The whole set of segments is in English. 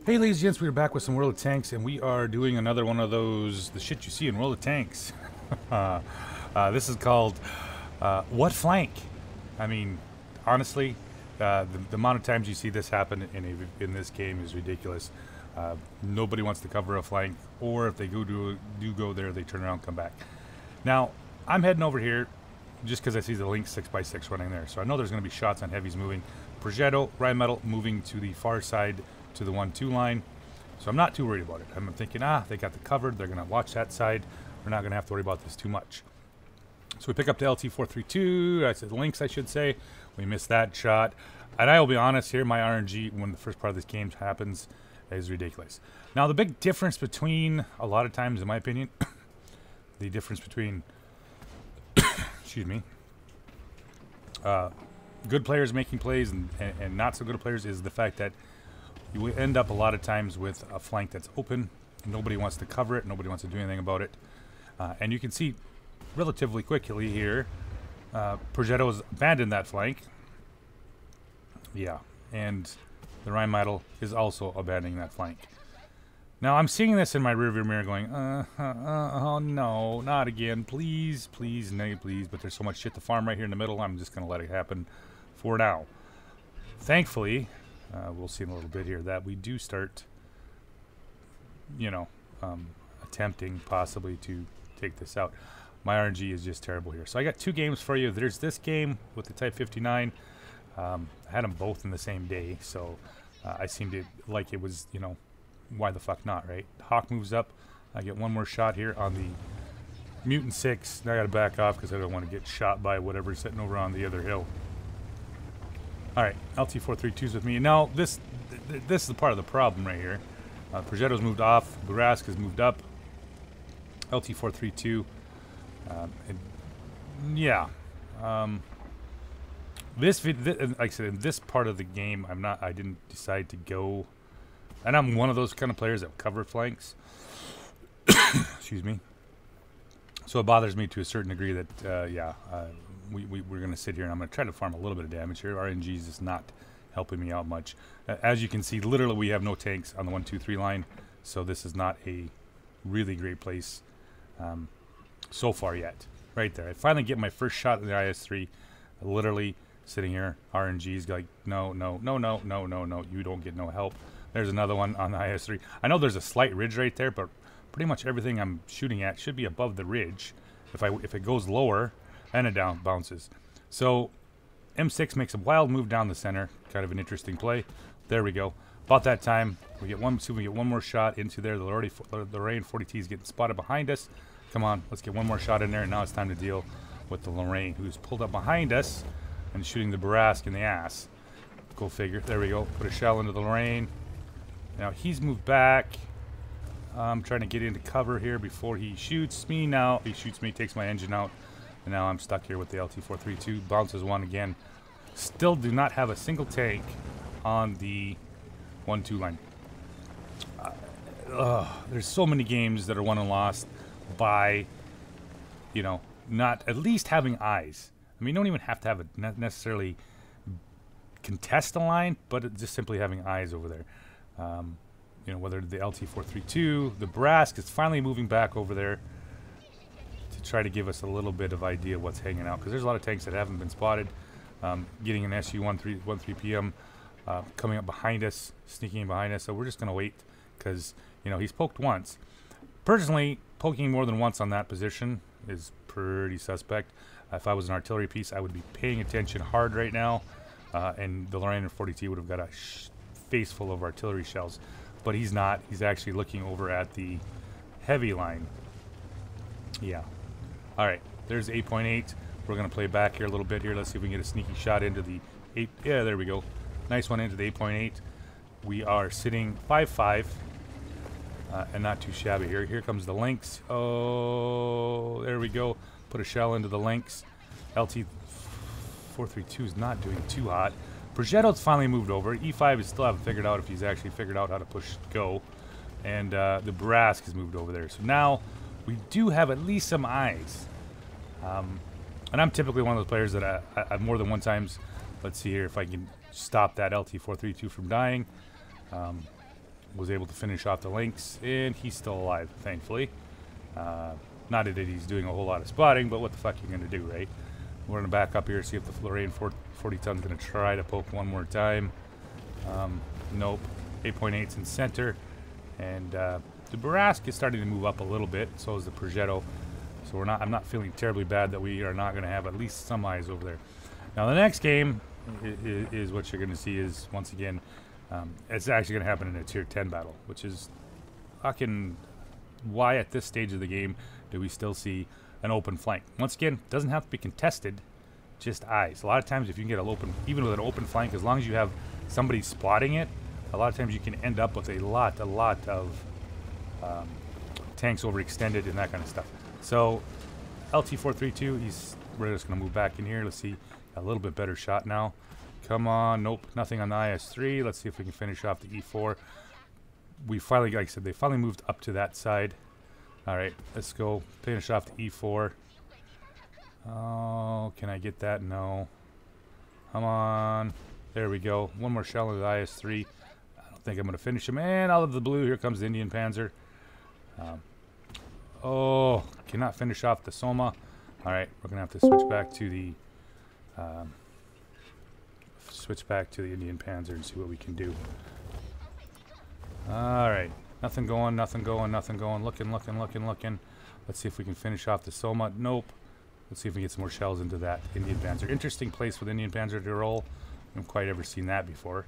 Hey ladies and gents, we're back with some World of Tanks, and we are doing another one of those, the shit you see in World of Tanks. This is called, What Flank? I mean, honestly, the amount of times you see this happen in this game is ridiculous. Nobody wants to cover a flank, or if they do go there, they turn around and come back. Now, I'm heading over here just because I see the Lynx 6x6 running there, so I know there's going to be shots on heavies moving. Progetto, Rheinmetall moving to the far side to the 1-2 line, so I'm not too worried about it. I'm thinking, they got the covered, they're going to watch that side, we're not going to have to worry about this too much. So we pick up the LT-432, I said Lynx I should say, we missed that shot, and I will be honest here, my RNG when the first part of this game happens is ridiculous. Now the big difference between, a lot of times in my opinion, the difference between, excuse me, good players making plays and not so good players is the fact that you end up a lot of times with a flank that's open. Nobody wants to cover it. Nobody wants to do anything about it. And you can see relatively quickly here, Progetto's abandoned that flank. Yeah, and the Rheinmetall is also abandoning that flank. Now I'm seeing this in my rearview mirror going, oh no, not again, please, please, no, please. But there's so much shit to farm right here in the middle, I'm just going to let it happen for now. Thankfully, we'll see in a little bit here that we do start, you know, attempting possibly to take this out. My RNG is just terrible here. So I got two games for you. There's this game with the Type 59. I had them both in the same day, so I seemed to like it was, you know, why the fuck not, right? Hawk moves up. I get one more shot here on the Mutant 6. Now I gotta back off because I don't want to get shot by whatever's sitting over on the other hill. Alright, LT-432's with me. Now, this is the part of the problem right here. Progetto's moved off. Burask has moved up. LT-432. Yeah. Like I said, in this part of the game, I didn't decide to go. And I'm one of those kind of players that cover flanks. Excuse me. So it bothers me to a certain degree that, we're going to sit here and I'm going to try to farm a little bit of damage here. RNG is just not helping me out much. As you can see, literally we have no tanks on the 1-2-3 line, so this is not a really great place so far yet. Right there. I finally get my first shot in the IS-3, literally sitting here. RNG is like, no, no, no, no, no, no, no, you don't get no help. There's another one on the IS-3. I know there's a slight ridge right there, but pretty much everything I'm shooting at should be above the ridge. If it goes lower, and it down bounces. So M6 makes a wild move down the center. Kind of an interesting play. There we go. About that time, we get one more shot into there. The Lorraine 40T is getting spotted behind us. Come on, let's get one more shot in there. And now it's time to deal with the Lorraine, who's pulled up behind us and shooting the Burask in the ass. Go figure. There we go. Put a shell into the Lorraine. Now he's moved back. I'm trying to get into cover here before he shoots me. Now he shoots me, takes my engine out. And now I'm stuck here with the LT-432. Bounces one again. Still do not have a single tank on the 1-2 line. There's so many games that are won and lost by, you know, not at least having eyes. I mean, you don't even have to have a necessarily contest the line, but just simply having eyes over there. You know, whether the LT-432, the Burask is finally moving back over there to try to give us a little bit of idea what's hanging out, because there's a lot of tanks that haven't been spotted. Getting an SU-13 PM coming up behind us, sneaking in behind us, so we're just going to wait, because, you know, he's poked once. Personally, poking more than once on that position is pretty suspect. If I was an artillery piece, I would be paying attention hard right now, and the Lorraine 40T would have got a face full of artillery shells. But he's not. He's actually looking over at the heavy line. Yeah. All right. There's 8.8. We're going to play back here a little bit here. Let's see if we can get a sneaky shot into the 8. Yeah, there we go. Nice one into the 8.8. We are sitting 5-5. And not too shabby here. Here comes the Lynx. Oh, there we go. Put a shell into the Lynx. LT-432 is not doing too hot. Progetto's finally moved over. E5 is still haven't figured out if he's actually figured out how to push go. And the Burask has moved over there. So now we do have at least some eyes. And I'm typically one of those players that I've more than one times. Let's see here if I can stop that LT-432 from dying. was able to finish off the Lynx, and he's still alive, thankfully. Not that he's doing a whole lot of spotting, but what the fuck are you going to do, right? We're going to back up here, see if the Lorraine 40 ton's going to try to poke one more time. Nope. 8.8's in center. And the Bourrasque is starting to move up a little bit, so is the Progetto. So I'm not feeling terribly bad that we are not going to have at least some eyes over there. Now the next game is what you're going to see is, once again, it's actually going to happen in a tier 10 battle, which is fucking why at this stage of the game do we still see an open flank. Once again, it doesn't have to be contested, just eyes. A lot of times if you can get an open, even with an open flank, as long as you have somebody spotting it, a lot of times you can end up with a lot of tanks overextended and that kind of stuff. So LT432, we're just going to move back in here. Let's see, a little bit better shot now. Come on, nope, nothing on the IS-3. Let's see if we can finish off the E4. We finally, like I said, they finally moved up to that side. All right, let's go finish off the E4. Oh, can I get that? No. Come on. There we go. One more shell into the IS-3. I don't think I'm going to finish him. And out of the blue, here comes the Indian Panzer. Oh, cannot finish off the Soma. All right, we're going to have to switch back to the Indian Panzer and see what we can do. All right, nothing going, nothing going, nothing going. Looking. Let's see if we can finish off the Soma. Nope. Let's see if we get some more shells into that Indian Panzer. Interesting place for the Indian Panzer to roll. I haven't quite ever seen that before.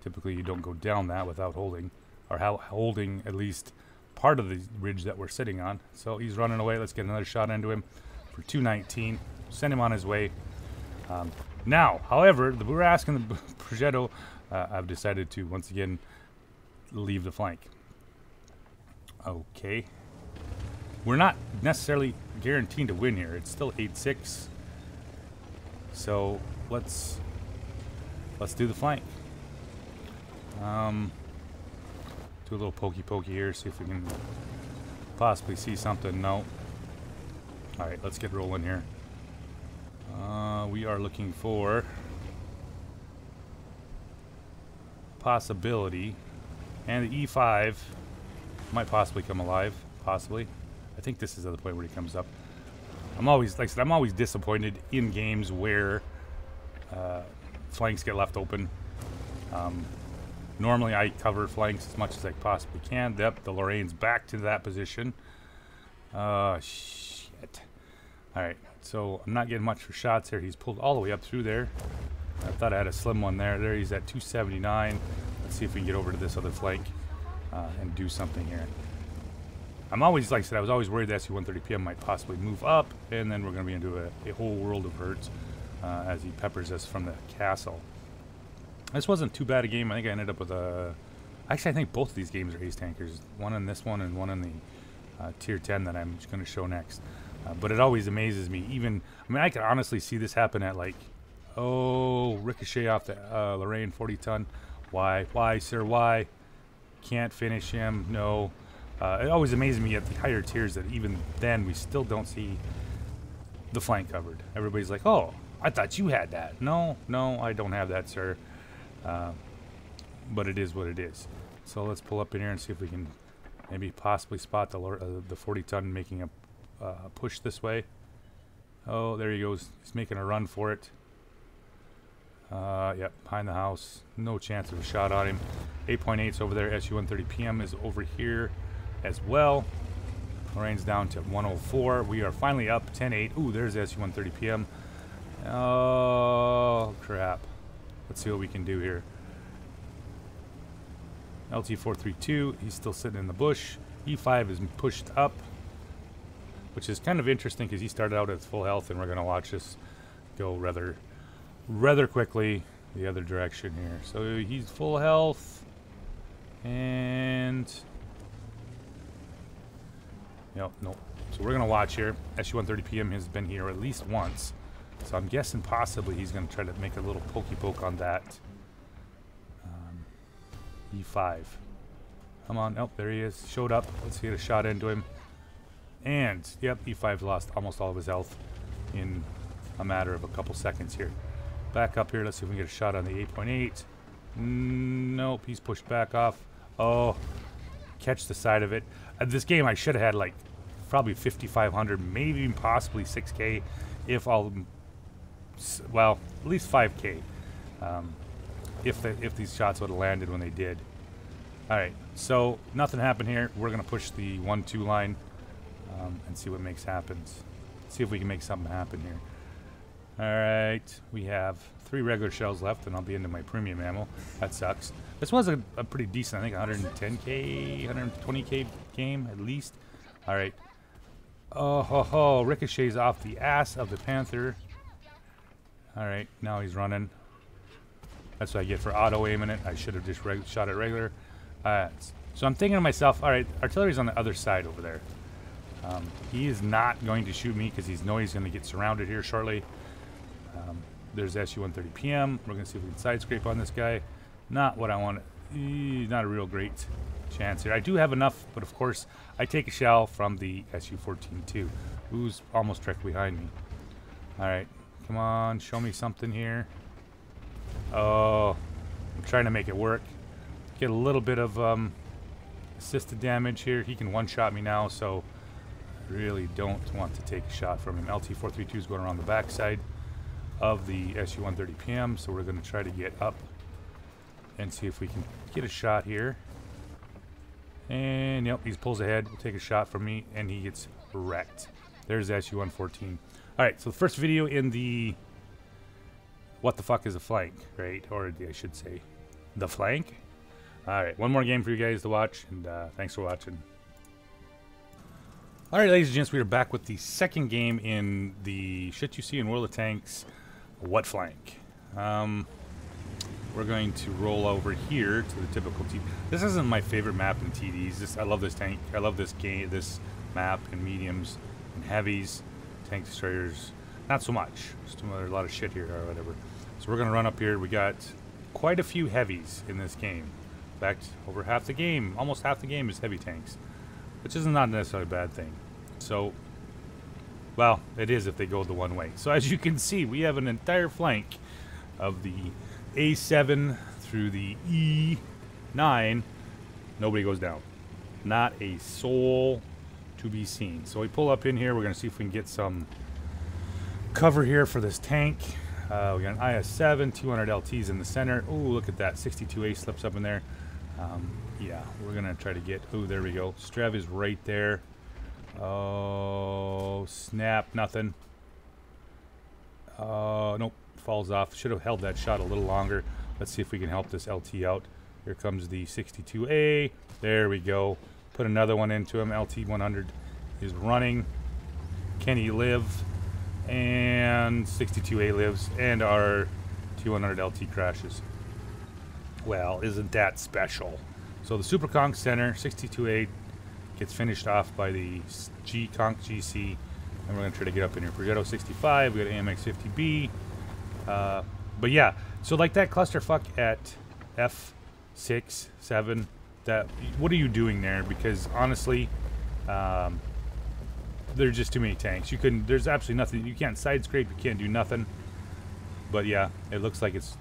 Typically, you don't go down that without holding, or holding at least part of the ridge that we're sitting on. So he's running away. Let's get another shot into him for 219. Send him on his way. Now, however, the Bourrasque and the Progetto have decided to once again leave the flank. Okay. We're not necessarily guaranteed to win here. It's still 8-6. So let's do the flank. Do a little pokey here, see if we can possibly see something. No. Alright, let's get rolling here. We are looking for possibility. And the E5 might possibly come alive. Possibly. I think this is at the point where he comes up. I'm always, like I said, I'm always disappointed in games where flanks get left open. Normally I cover flanks as much as I possibly can. Yep, the Lorraine's back to that position. Shit. Alright, so I'm not getting much for shots here. He's pulled all the way up through there. I thought I had a slim one there. There he's at 279. Let's see if we can get over to this other flank and do something here. I'm always, like I said, I was always worried that SU-130PM might possibly move up, and then we're going to be into a whole world of hurt as he peppers us from the castle. This wasn't too bad a game. I think I ended up with a... Actually, I think both of these games are ace tankers. One in this one and one in the tier 10 that I'm just going to show next. But it always amazes me. Even, I mean, I could honestly see this happen at like, oh, ricochet off the Lorraine 40 ton. Why, sir, why? Can't finish him. No. It always amazes me at the higher tiers that even then we still don't see the flank covered. Everybody's like, oh, I thought you had that. No, I don't have that, sir. But it is what it is. So let's pull up in here and see if we can maybe possibly spot the 40 ton making a push this way. Oh, there he goes. He's making a run for it. Yep, behind the house. No chance of a shot on him. 8.8's over there. SU-130PM is over here as well. Lorraine's down to 104. We are finally up 10-8. Ooh, there's SU-130PM. Oh, crap. Let's see what we can do here. LT432, he's still sitting in the bush. E5 is pushed up, which is kind of interesting because he started out at full health, and we're going to watch this go rather quickly the other direction here. So he's full health, and no. So we're going to watch here. SU-130PM has been here at least once. So I'm guessing possibly he's going to try to make a little pokey poke on that. E5. Come on. Oh, there he is. Showed up. Let's get a shot into him. And, yep, E5's lost almost all of his health in a matter of a couple seconds here. Back up here. Let's see if we can get a shot on the 8.8. Nope, he's pushed back off. Oh, catch the side of it. This game I should have had like probably 5,500, maybe even possibly 6K, if all, well, at least 5K, if these shots would have landed when they did. All right, so nothing happened here. We're gonna push the 1-2 line and see what makes happens. See if we can make something happen here. All right, we have 3 regular shells left, and I'll be into my premium ammo. That sucks. This was a pretty decent, I think 110K, 120K game at least. All right. Oh ho ho! Ricochets off the ass of the Panther. All right, now he's running. That's what I get for auto aiming it. I should have just shot it regular. So I'm thinking to myself, all right, artillery's on the other side over there. He is not going to shoot me because he knows he's going to get surrounded here shortly. There's SU-130 PM. We're going to see if we can side scrape on this guy. Not what I want. Not a real great chance here. I do have enough, but of course I take a shell from the SU-14 too, who's almost directly behind me. All right, come on, show me something here. Oh, I'm trying to make it work. Get a little bit of assisted damage here. He can one-shot me now, so I really don't want to take a shot from him. LT-432 is going around the backside of the SU-130 PM, so we're going to try to get up and see if we can get a shot here. And yep, he pulls ahead. We'll take a shot from me, and he gets wrecked. There's the SU-114. All right, so the first video in the what the fuck is a flank, right? Or I should say, the flank. All right, one more game for you guys to watch, and thanks for watching. All right, ladies and gents, we are back with the second game in the Shit You See in World of Tanks, What Flank. We're going to roll over here to the typical TD. This isn't my favorite map in TDs. I love this tank. I love this game, this map in mediums and heavies. Tank destroyers, not so much. Just a lot of shit here or whatever. So we're gonna run up here. We got quite a few heavies in this game. In fact, over half the game, almost half the game is heavy tanks, which is not necessarily a bad thing. So, well, it is if they go the one way. So as you can see, we have an entire flank of the A7 through the E9. Nobody goes down. Not a soul to be seen. So we pull up in here. We're going to see if we can get some cover here for this tank. We got an IS-7, 200 LTs in the center. Oh, look at that. 62A slips up in there. Yeah, we're going to try to get... Oh, there we go. Strev is right there. Oh, snap. Nothing. Nope. Falls off. Should have held that shot a little longer. Let's see if we can help this LT out. Here comes the 62A. There we go. Put another one into him. LT-100 is running. Can he live? And 62A lives. And our T-100 LT crashes. Well, isn't that special? So the Super Conch Center, 62A, gets finished off by the Conch GC. And we're going to try to get up in here. Progetto 65. We got AMX 50B. But yeah, so like that clusterfuck at F6, 7, that, what are you doing there? Because honestly, there's just too many tanks. You couldn't, there's absolutely nothing. You can't side scrape, you can't do nothing. But yeah, it looks like it's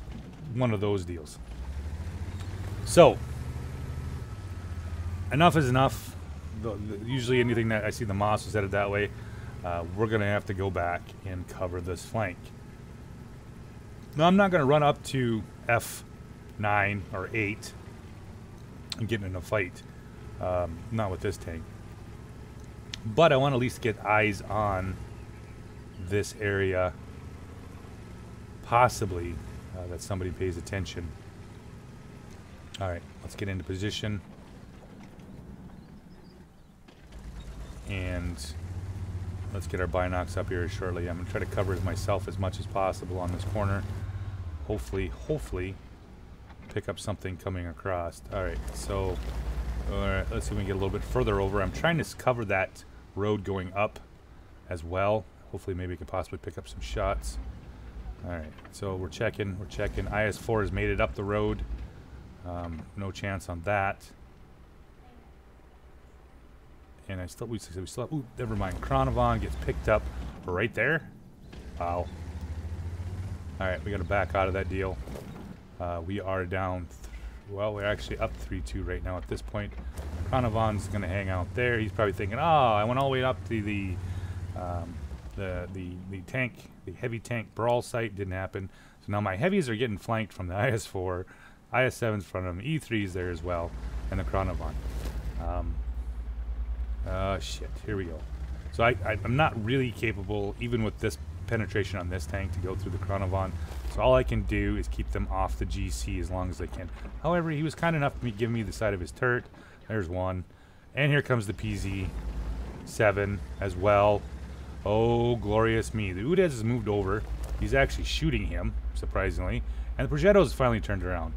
one of those deals. So, enough is enough. Usually anything that I see the Moss was headed that way, we're going to have to go back and cover this flank. Now, I'm not going to run up to F9 or 8 and get in a fight. Not with this tank. But I want to at least get eyes on this area. Possibly that somebody pays attention. Alright, let's get into position. And let's get our binocs up here shortly. I'm going to try to cover myself as much as possible on this corner. Hopefully pick up something coming across. Alright, so let's see if we can get a little bit further over. I'm trying to cover that road going up as well. Hopefully maybe we can possibly pick up some shots. Alright, so we're checking. IS-4 has made it up the road. No chance on that. And we still have, ooh, never mind. Kronovan gets picked up right there. Wow. Alright, we got to back out of that deal. We are down Well, we're actually up 3-2 right now at this point. Kronovan's going to hang out there. He's probably thinking, oh, I went all the way up to the tank, the heavy tank brawl site. Didn't happen. So now my heavies are getting flanked from the IS-4. IS-7's in front of them. E-3's there as well. And the Kronovan. Shit. Here we go. So I'm not really capable, even with this penetration on this tank, to go through the Kronovan. So all I can do is keep them off the GC as long as I can. However, he was kind enough to give me the side of his turret. There's one. And here comes the PZ-7 as well. Oh, glorious me. The Udez has moved over. He's actually shooting him, surprisingly. And the Progetto's finally turned around.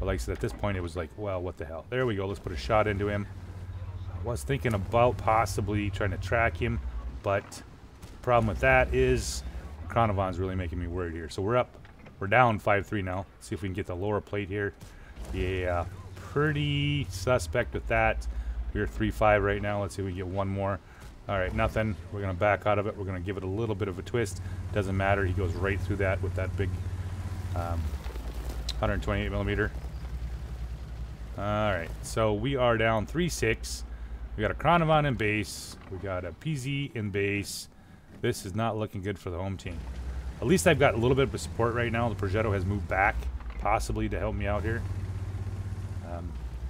But like I said, at this point, it was like, well, what the hell. There we go. Let's put a shot into him. I was thinking about possibly trying to track him, but the problem with that is Kronovan's really making me worried here. So we're up. We're down 5-3 now. Let's see if we can get the lower plate here. Yeah, pretty suspect with that. We're 3-5 right now. Let's see if we can get one more. All right, nothing. We're going to back out of it. We're going to give it a little bit of a twist. Doesn't matter. He goes right through that with that big 128 millimeter. All right, so we are down 3-6. We got a Kronovan in base. We got a PZ in base. This is not looking good for the home team. At least I've got a little bit of support right now. The Progetto has moved back, possibly to help me out here.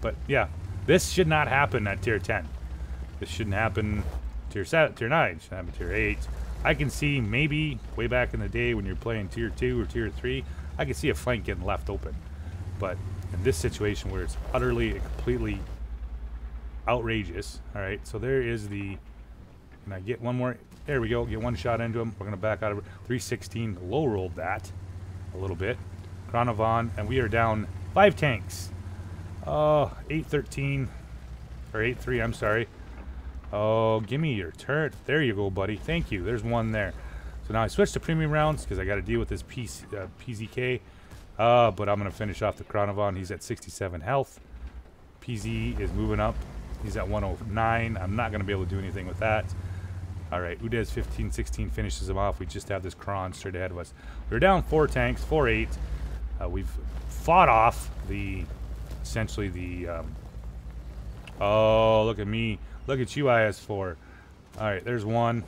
But yeah, this should not happen at tier 10. This shouldn't happen tier 7, tier 9. It should happen tier 8. I can see maybe way back in the day when you're playing tier 2 or tier 3, I can see a flank getting left open. But in this situation where it's utterly and completely outrageous. All right, so there is the. Can I get one more? There we go. Get one shot into him. We're going to back out of it. 316 low rolled that a little bit. Kronovan, and we are down 5 tanks. Oh, 813 or 8-3. I'm sorry. Oh, give me your turret. There you go, buddy. Thank you. There's one there. So now I switched to premium rounds because I got to deal with this PZK. But I'm going to finish off the Kronovan. He's at 67 health. PZ is moving up. He's at 109. I'm not going to be able to do anything with that. All right, Udez 15-16 finishes him off. We just have this Kron straight ahead of us. We're down 4 tanks, 4-8. We've fought off the, essentially the, oh, look at me. Look at you, IS-4. All right, there's one.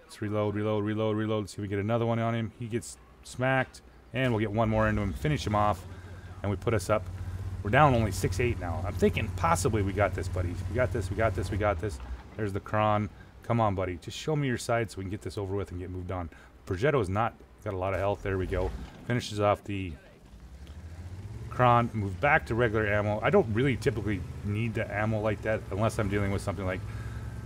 Let's reload. Let's see if we get another one on him. He gets smacked, and we'll get one more into him, finish him off, and we put us up. We're down only 6-8 now. I'm thinking possibly we got this, buddy. We got this. There's the Kron. Come on, buddy. Just show me your side so we can get this over with and get moved on. Progetto's not got a lot of health. There we go. Finishes off the Kron. Move back to regular ammo. I don't really typically need the ammo like that unless I'm dealing with something like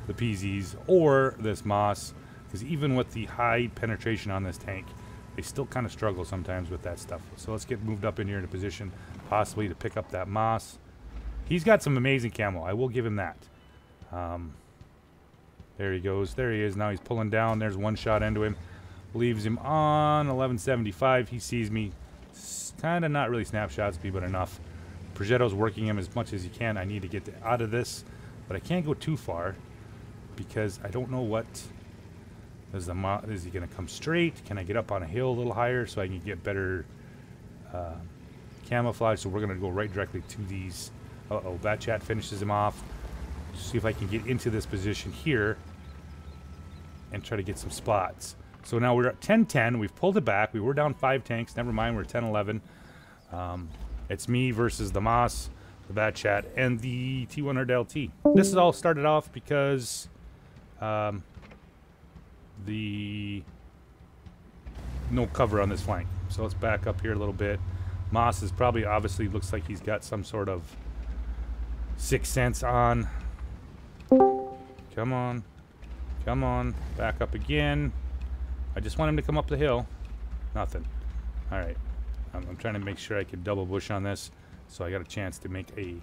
the PZs or this Moss. Because even with the high penetration on this tank, they still kind of struggle sometimes with that stuff. So let's get moved up in here in a position possibly to pick up that Moss. He's got some amazing camo. I will give him that. There he goes. There he is. Now he's pulling down. There's one shot into him. Leaves him on 1175. He sees me. Kind of not really snapshot speed, but enough. Progetto's working him as much as he can. I need to get out of this, but I can't go too far because I don't know what. Is he going to come straight? Can I get up on a hill a little higher so I can get better camouflage? So we're going to go right directly to these. Uh-oh, that chat finishes him off. See if I can get into this position here and try to get some spots. So now we're at 10-10. We've pulled it back. We were down 5 tanks. Never mind, we're 10-11. It's me versus the Moss, the Bat Chat, and the T100LT. This is all started off because the no cover on this flank. So let's back up here a little bit. Moss is probably, obviously, looks like he's got some sort of sixth sense on. Come on. Come on. Back up again. I just want him to come up the hill. Nothing. All right. I'm trying to make sure I can double bush on this so I got a chance to make a...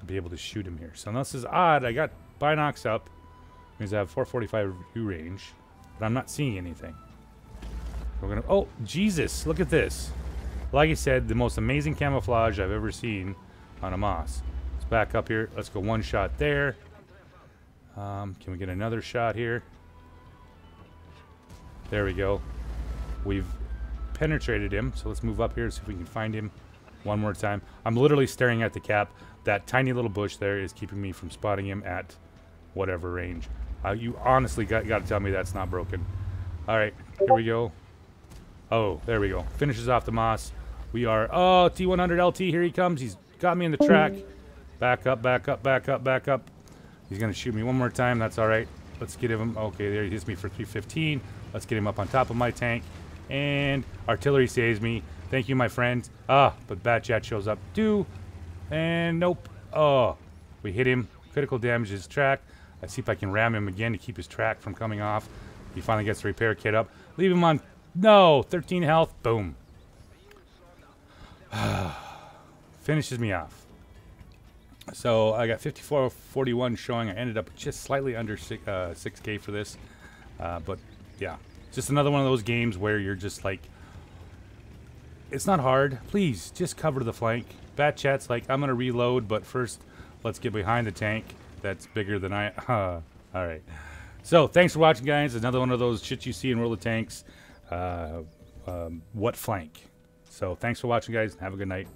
be able to shoot him here. So this is odd. I got binocs up. Means I have 445 view range. But I'm not seeing anything. We're gonna... Oh, Jesus. Look at this. Like I said, the most amazing camouflage I've ever seen on a Moss. Let's back up here. Let's go one shot there. Can we get another shot here? There we go. We've penetrated him, so let's move up here, see if we can find him. One more time. I'm literally staring at the cap. That tiny little bush there is keeping me from spotting him at whatever range. You honestly got to tell me that's not broken. All right, here we go. Oh, there we go. Finishes off the moss. We are, oh, T100 LT, here he comes. He's got me in the track. Back up, back up, back up, back up. He's going to shoot me one more time. That's all right. Let's get him. Okay, there he hits me for 315. Let's get him up on top of my tank. And artillery saves me. Thank you, my friend. But Bat Chat shows up too. And nope. Oh, we hit him. Critical damage his track. Let's see if I can ram him again to keep his track from coming off. He finally gets the repair kit up. Leave him on. No, 13 health. Boom. Finishes me off. So I got 54.41 showing. I ended up just slightly under 6K for this. But yeah, just another one of those games where you're just like, it's not hard. Please just cover the flank. Bat Chat's like, I'm going to reload, but first let's get behind the tank that's bigger than I. All right. So thanks for watching, guys. Another one of those shit you see in World of Tanks. What flank? So thanks for watching, guys. Have a good night.